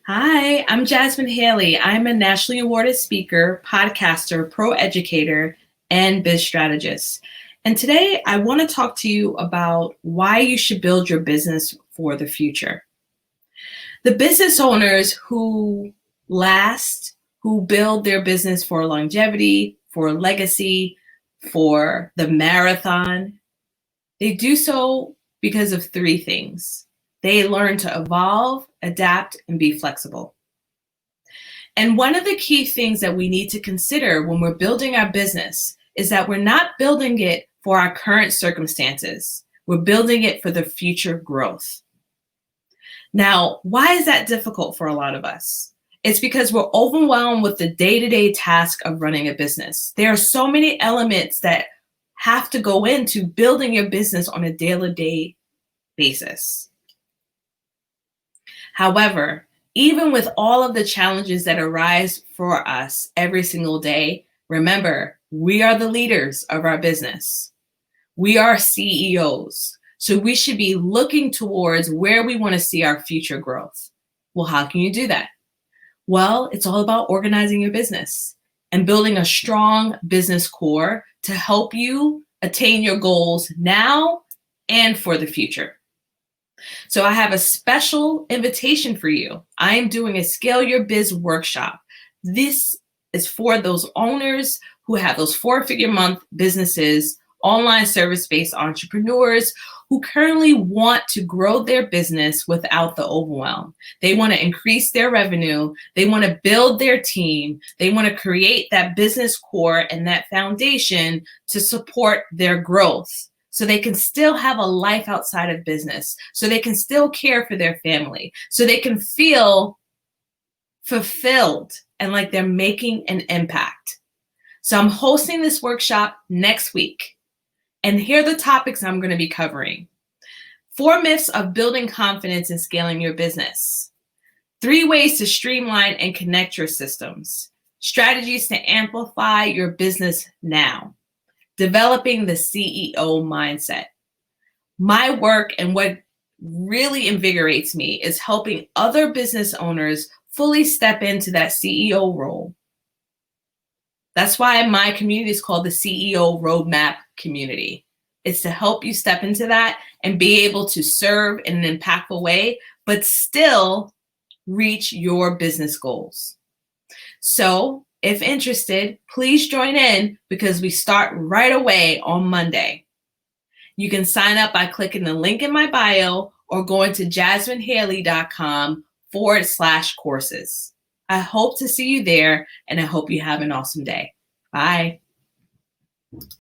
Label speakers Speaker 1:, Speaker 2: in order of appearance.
Speaker 1: Hi, I'm Jasmine Haley. I'm a nationally awarded speaker, podcaster, pro educator, and biz strategist. And today I want to talk to you about why you should build your business for the future. The business owners who last, who build their business for longevity, for legacy, for the marathon, they do so because of three things. They learn to evolve, adapt, and be flexible. And one of the key things that we need to consider when we're building our business is that we're not building it for our current circumstances. We're building it for the future growth. Now, why is that difficult for a lot of us? It's because we're overwhelmed with the day-to-day task of running a business. There are so many elements that have to go into building your business on a day-to-day basis. However, even with all of the challenges that arise for us every single day, remember, we are the leaders of our business. We are CEOs. So we should be looking towards where we want to see our future growth. Well, how can you do that? Well, it's all about organizing your business and building a strong business core to help you attain your goals now and for the future. So I have a special invitation for you. I am doing a Scale Your Biz Workshop. This is for those owners who have those four-figure month businesses, online service-based entrepreneurs who currently want to grow their business without the overwhelm. They want to increase their revenue. They want to build their team. They want to create that business core and that foundation to support their growth, so they can still have a life outside of business, so they can still care for their family, so they can feel fulfilled and like they're making an impact. So I'm hosting this workshop next week. And here are the topics I'm going to be covering. 4 myths of building confidence and scaling your business. 3 ways to streamline and connect your systems. Strategies to amplify your business now. Developing the CEO mindset. My work and what really invigorates me is helping other business owners fully step into that CEO role. That's why my community is called the CEO Roadmap Community. It's to help you step into that and be able to serve in an impactful way, but still reach your business goals. So if interested, please join in because we start right away on Monday. You can sign up by clicking the link in my bio or going to jasminehaley.com/courses. I hope to see you there, and I hope you have an awesome day. Bye.